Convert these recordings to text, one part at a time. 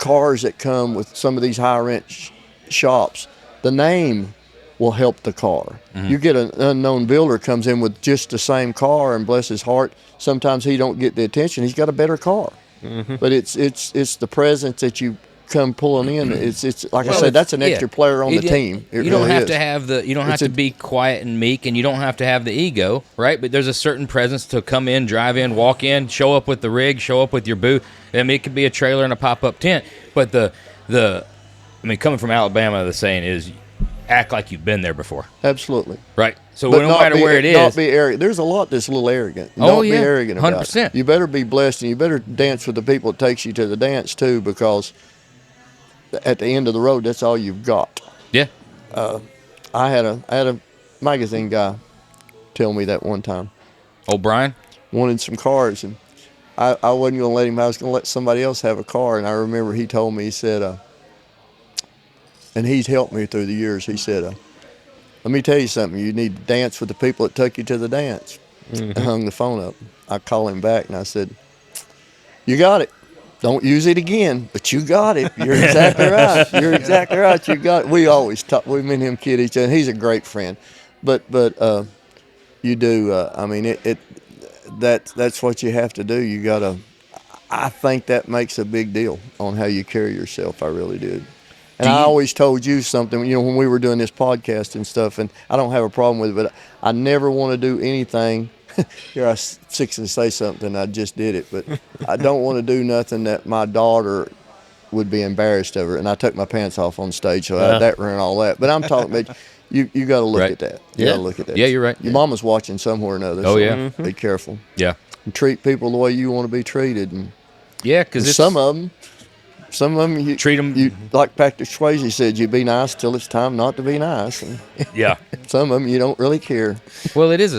cars that come with some of these high-end shops, the name will help the car. You get an unknown builder comes in with just the same car, and bless his heart, sometimes he don't get the attention. He's got a better car. But it's the presence that you come pulling in. It's like I said, that's an extra player on the team. You don't have to have you don't have to be quiet and meek, and you don't have to have the ego, right? But there's a certain presence to come in, drive in, walk in, show up with the rig, show up with your booth. I mean, it could be a trailer and a pop-up tent, but coming from Alabama, the saying is, act like you've been there before. Absolutely. Right. So but no matter where it is. Not be arrogant. There's a lot that's a little arrogant. Don't be arrogant about 100%. it. You better be blessed, and you better dance with the people that takes you to the dance too, because at the end of the road, that's all you've got. Yeah. I had a magazine guy tell me that one time. O'Brien? Wanted some cars, and I wasn't going to let him. I was going to let somebody else have a car, and I remember he told me, he said, and he's helped me through the years. He said, let me tell you something. You need to dance with the people that took you to the dance. I hung the phone up. I called him back, and I said, you got it. Don't use it again, but you got it. You're exactly right. You're exactly right. You got it. We always talk. We and him kid each other. He's a great friend. But you do. I mean, that's what you have to do. You got to. I think that makes a big deal on how you carry yourself. I really did. And I always told you something, when we were doing this podcast and stuff, and I don't have a problem with it, but I never want to do anything. Here I fixing to say something, I just did it, but I don't want to do nothing that my daughter would be embarrassed over. And I took my pants off on stage, so that ran all that. But I'm talking about you got to look at that. You got to look at that. Yeah, you're right. Your mama's watching somewhere or another. Oh, so yeah. Be careful. Yeah. And treat people the way you want to be treated. And yeah, because some of them, you treat them. You, like Patrick Swayze said, you be nice till it's time not to be nice. And yeah. Some of them, you don't really care. Well, it is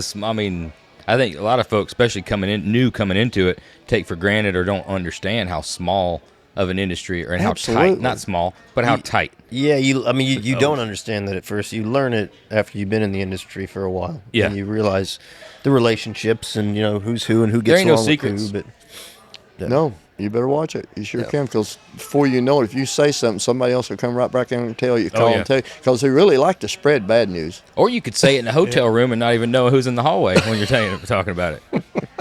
I think a lot of folks, especially coming into it, take for granted or don't understand how small of an industry and how tight, not small, but how tight. Yeah, you don't understand that at first. You learn it after you've been in the industry for a while. Yeah. And you realize the relationships and, who's who and who gets there ain't along no secrets. with who. But No, you better watch it. You sure can, because before you know it, if you say something, somebody else will come right back in and tell you, and tell you, because they really like to spread bad news. Or you could say it in a hotel room and not even know who's in the hallway when you're talking about it.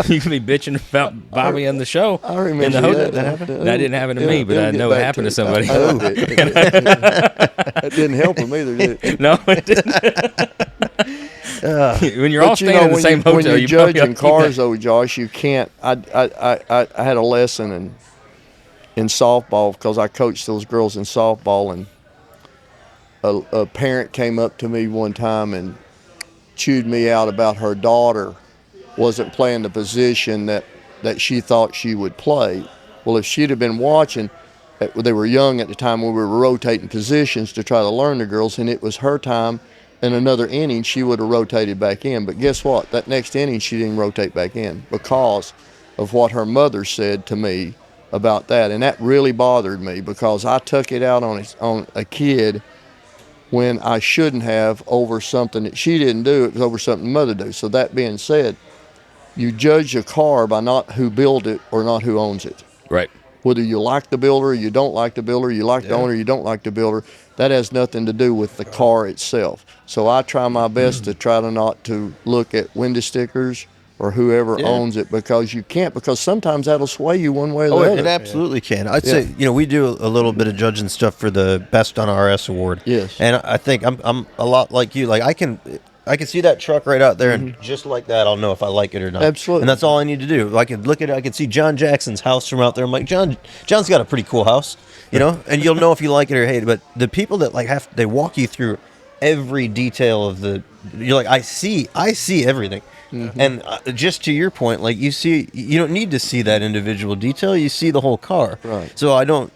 You can be bitching about Bobby on the show. I remember in the hotel. that happened. That didn't happen to me, but I know it happened to somebody. That didn't help him either, did it? No, it didn't. When you're all staying in the same hotel, when you're judging cars, though, Josh, you can't. I had a lesson in softball, because I coached those girls in softball, and a parent came up to me one time and chewed me out about her daughter wasn't playing the position that she thought she would play. Well, if she'd have been watching, they were young at the time when we were rotating positions to try to learn the girls, and it was her time. In another inning, she would have rotated back in. But guess what? That next inning, she didn't rotate back in because of what her mother said to me about that. And that really bothered me, because I took it out on a kid when I shouldn't have, over something that she didn't do. It was over something mother did. So that being said, you judge a car by not who built it or not who owns it. Right. Whether you like the builder or you don't like the builder, you like the owner, you don't like the builder, that has nothing to do with the car itself. So I try my best to try to not to look at window stickers or whoever owns it, because you can't, because sometimes that'll sway you one way or the other. It absolutely can. I'd say, we do a little bit of judging stuff for the Best on RS award. Yes. And I think I'm a lot like you. Like I can see that truck right out there, and just like that, I'll know if I like it or not. Absolutely. And that's all I need to do. I can look at it. I can see John Jackson's house from out there. I'm like, John's got a pretty cool house, and you'll know if you like it or hate it. But the people that they walk you through every detail of you're like, I see everything. Mm-hmm. And just to your point, like you don't need to see that individual detail. You see the whole car. Right. So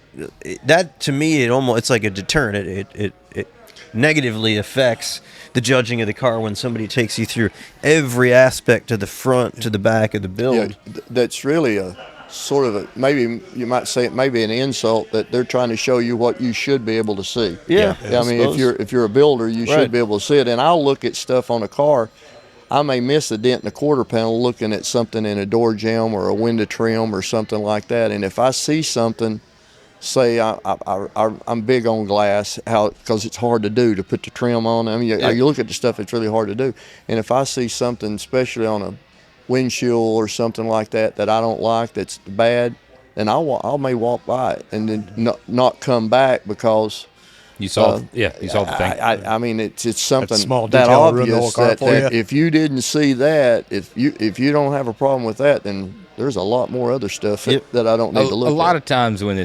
that to me, it's like a deterrent. It negatively affects the judging of the car when somebody takes you through every aspect of the front to the back of the build. Yeah, that's really a sort of maybe you might say it may be an insult that they're trying to show you what you should be able to see. Yeah. I mean, if you're a builder, you should be able to see it. And I'll look at stuff on a car. I may miss a dent in the quarter panel looking at something in a door jamb or a window trim or something like that. And if I see something say I'm big on glass, because it's hard to do to put the trim on. I mean, you look at the stuff; it's really hard to do. And if I see something, especially on a windshield or something like that, that I don't like, that's bad, then I may walk by it and then not come back because. You saw, you saw the thing. I mean, it's something small that detail will ruin the whole obvious car that, for that you. if you didn't see that, if you don't have a problem with that, then there's a lot more other stuff that I don't need to look at. A lot of times when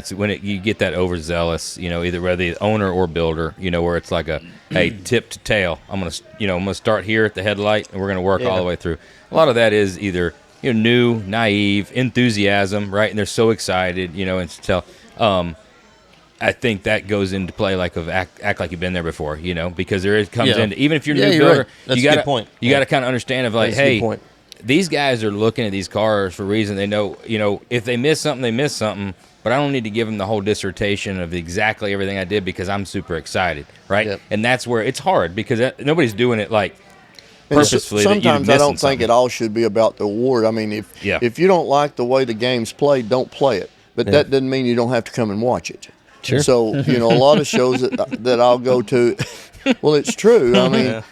you get that overzealous, either whether the owner or builder, where it's like hey, tip to tail. I'm gonna start here at the headlight and we're gonna work all the way through. A lot of that is either new, naive, enthusiasm, right? And they're so excited, and to tell. I think that goes into play like act like you've been there before, because comes in, even if you're a new builder, right. That's you a good point. You got to kind of understand of like, That's a good hey, point. these guys are looking at these cars for a reason. They know, if they miss something, they miss something, but I don't need to give them the whole dissertation of exactly everything I did because I'm super excited, right? Yep. And that's where it's hard because nobody's doing it like And purposefully. sometimes I don't think it all should be about the award. I mean, if you don't like the way the game's played, don't play it. But that doesn't mean you don't have to come and watch it. Sure. So a lot of shows that I'll go to, well, it's true. I mean,